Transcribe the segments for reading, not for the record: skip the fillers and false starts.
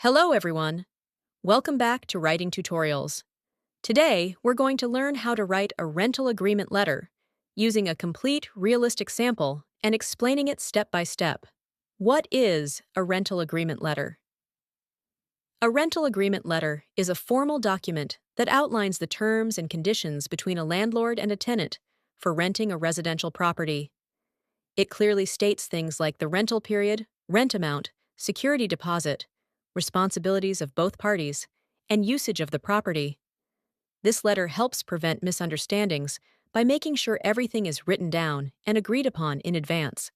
Hello everyone! Welcome back to Writing Tutorials. Today, we're going to learn how to write a rental agreement letter, using a complete, realistic sample and explaining it step by step. What is a rental agreement letter? A rental agreement letter is a formal document that outlines the terms and conditions between a landlord and a tenant for renting a residential property. It clearly states things like the rental period, rent amount, security deposit, responsibilities of both parties, and usage of the property. This letter helps prevent misunderstandings by making sure everything is written down and agreed upon in advance.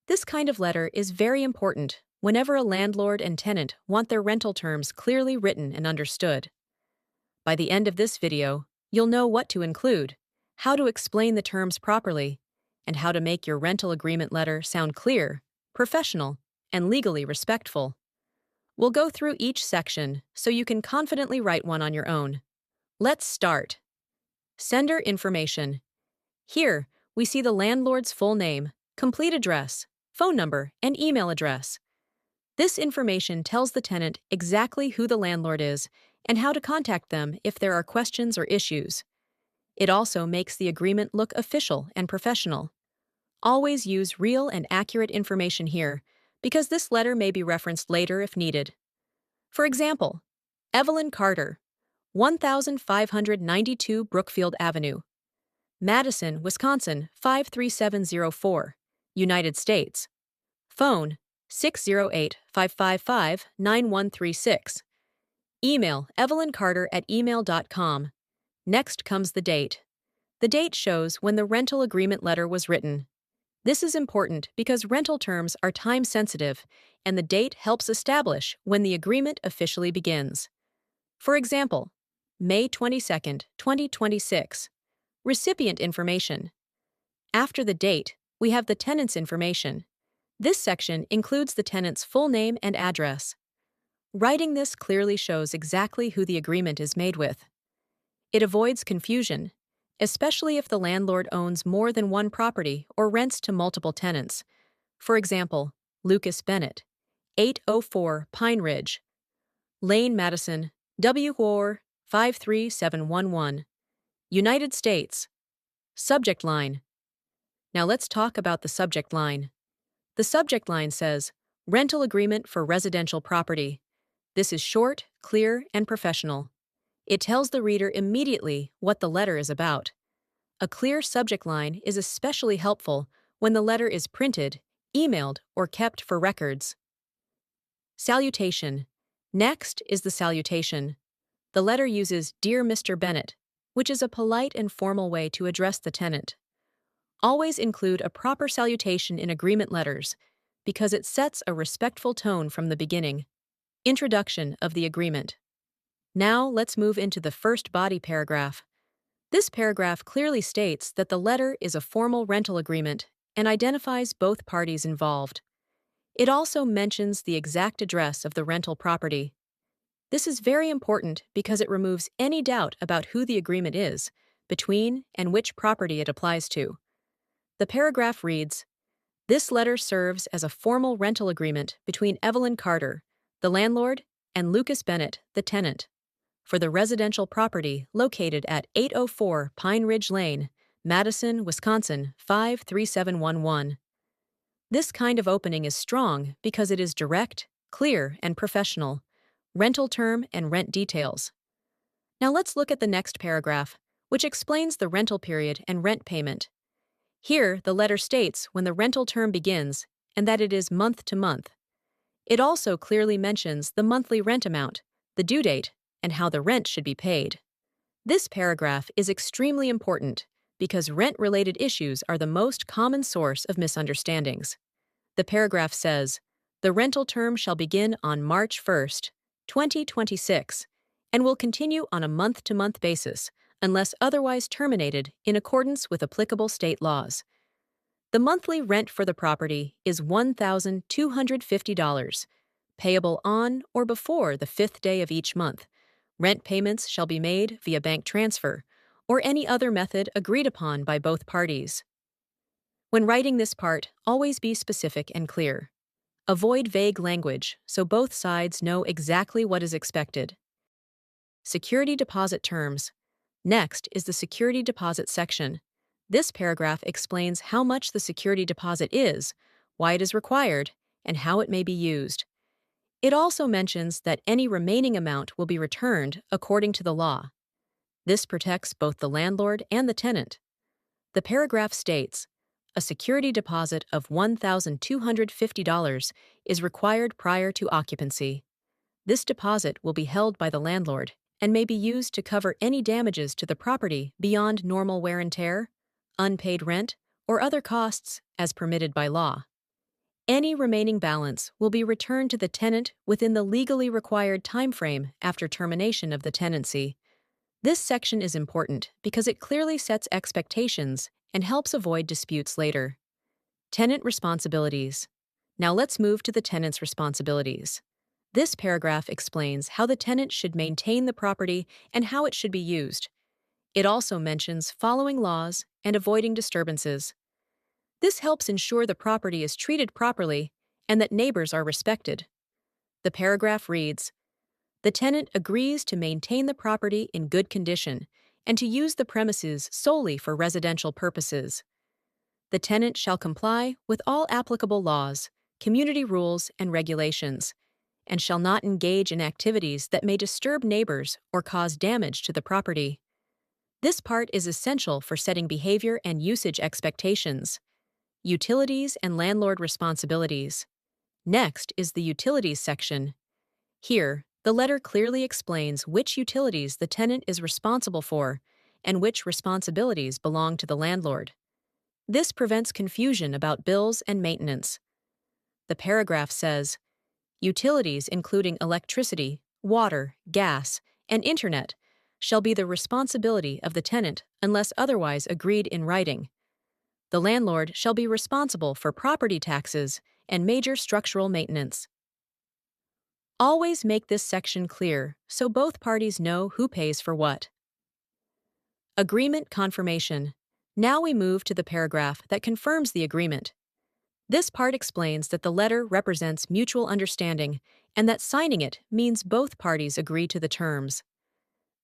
This kind of letter is very important whenever a landlord and tenant want their rental terms clearly written and understood. By the end of this video, you'll know what to include, how to explain the terms properly, and how to make your rental agreement letter sound clear, professional, and legally respectful. We'll go through each section so you can confidently write one on your own. Let's start. Sender information. Here, we see the landlord's full name, complete address, phone number, and email address. This information tells the tenant exactly who the landlord is and how to contact them if there are questions or issues. It also makes the agreement look official and professional. Always use real and accurate information here, because this letter may be referenced later if needed. For example, Evelyn Carter, 1592 Brookfield Avenue, Madison, Wisconsin 53704, United States. Phone 608-555-9136. Email evelyncarter@email.com. Next comes the date. The date shows when the rental agreement letter was written. This is important because rental terms are time-sensitive, and the date helps establish when the agreement officially begins. For example, May 22, 2026. Recipient information. After the date, we have the tenant's information. This section includes the tenant's full name and address. Writing this clearly shows exactly who the agreement is made with. It avoids confusion, especially if the landlord owns more than one property or rents to multiple tenants. For example, Lucas Bennett, 804 Pine Ridge Lane, Madison, W4 53711, United States. Subject line. Now let's talk about the subject line. The subject line says, Rental Agreement for Residential Property. This is short, clear, and professional. It tells the reader immediately what the letter is about. A clear subject line is especially helpful when the letter is printed, emailed, or kept for records. Salutation. Next is the salutation. The letter uses Dear Mr. Bennett, which is a polite and formal way to address the tenant. Always include a proper salutation in agreement letters because it sets a respectful tone from the beginning. Introduction of the agreement. Now let's move into the first body paragraph. This paragraph clearly states that the letter is a formal rental agreement and identifies both parties involved. It also mentions the exact address of the rental property. This is very important because it removes any doubt about who the agreement is, between, and which property it applies to. The paragraph reads, This letter serves as a formal rental agreement between Evelyn Carter, the landlord, and Lucas Bennett, the tenant, for the residential property located at 804 Pine Ridge Lane, Madison, Wisconsin 53711. This kind of opening is strong because it is direct, clear, and professional. Rental term and rent details. Now let's look at the next paragraph, which explains the rental period and rent payment. Here, the letter states when the rental term begins and that it is month to month. It also clearly mentions the monthly rent amount, the due date, and how the rent should be paid. This paragraph is extremely important because rent-related issues are the most common source of misunderstandings. The paragraph says, The rental term shall begin on March 1st, 2026, and will continue on a month-to-month basis unless otherwise terminated in accordance with applicable state laws. The monthly rent for the property is $1,250, payable on or before the 5th day of each month. Rent payments shall be made via bank transfer or any other method agreed upon by both parties. When writing this part, always be specific and clear. Avoid vague language so both sides know exactly what is expected. Security deposit terms. Next is the security deposit section. This paragraph explains how much the security deposit is, why it is required, and how it may be used. It also mentions that any remaining amount will be returned according to the law. This protects both the landlord and the tenant. The paragraph states, a security deposit of $1,250 is required prior to occupancy. This deposit will be held by the landlord and may be used to cover any damages to the property beyond normal wear and tear, unpaid rent, or other costs as permitted by law. Any remaining balance will be returned to the tenant within the legally required timeframe after termination of the tenancy. This section is important because it clearly sets expectations and helps avoid disputes later. Tenant responsibilities. Now let's move to the tenant's responsibilities. This paragraph explains how the tenant should maintain the property and how it should be used. It also mentions following laws and avoiding disturbances. This helps ensure the property is treated properly and that neighbors are respected. The paragraph reads, the tenant agrees to maintain the property in good condition and to use the premises solely for residential purposes. The tenant shall comply with all applicable laws, community rules, and regulations, and shall not engage in activities that may disturb neighbors or cause damage to the property. This part is essential for setting behavior and usage expectations. Utilities and landlord responsibilities. Next is the utilities section. Here, the letter clearly explains which utilities the tenant is responsible for and which responsibilities belong to the landlord. This prevents confusion about bills and maintenance. The paragraph says, utilities including electricity, water, gas, and internet shall be the responsibility of the tenant unless otherwise agreed in writing. The landlord shall be responsible for property taxes and major structural maintenance. Always make this section clear so both parties know who pays for what. Agreement confirmation. Now we move to the paragraph that confirms the agreement. This part explains that the letter represents mutual understanding and that signing it means both parties agree to the terms.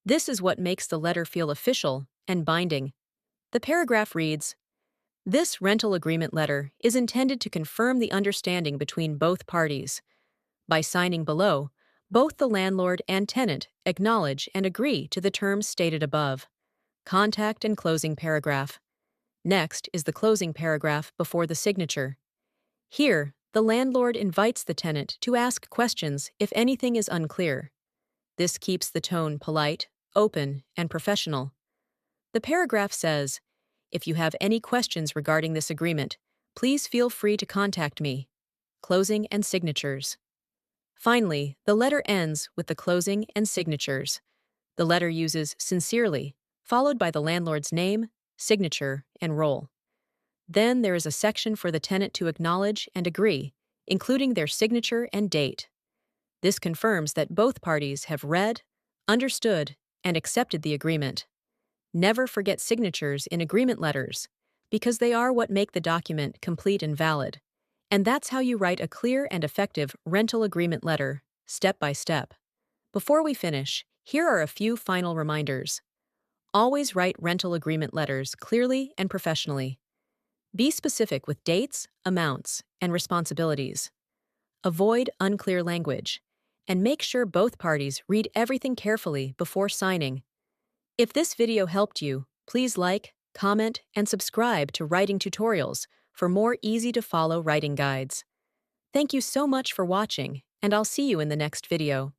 This is what makes the letter feel official and binding. The paragraph reads, this rental agreement letter is intended to confirm the understanding between both parties. By signing below, both the landlord and tenant acknowledge and agree to the terms stated above. Contact and closing paragraph. Next is the closing paragraph before the signature. Here, the landlord invites the tenant to ask questions if anything is unclear. This keeps the tone polite, open, and professional. The paragraph says, if you have any questions regarding this agreement, please feel free to contact me. Closing and signatures. Finally, the letter ends with the closing and signatures. The letter uses sincerely, followed by the landlord's name, signature, and role. Then there is a section for the tenant to acknowledge and agree, including their signature and date. This confirms that both parties have read, understood, and accepted the agreement. Never forget signatures in agreement letters, because they are what make the document complete and valid. And that's how you write a clear and effective rental agreement letter, step by step. Before we finish, here are a few final reminders. Always write rental agreement letters clearly and professionally. Be specific with dates, amounts, and responsibilities. Avoid unclear language, and make sure both parties read everything carefully before signing. If this video helped you, please like, comment, and subscribe to Writing Tutorials for more easy-to-follow writing guides. Thank you so much for watching, and I'll see you in the next video.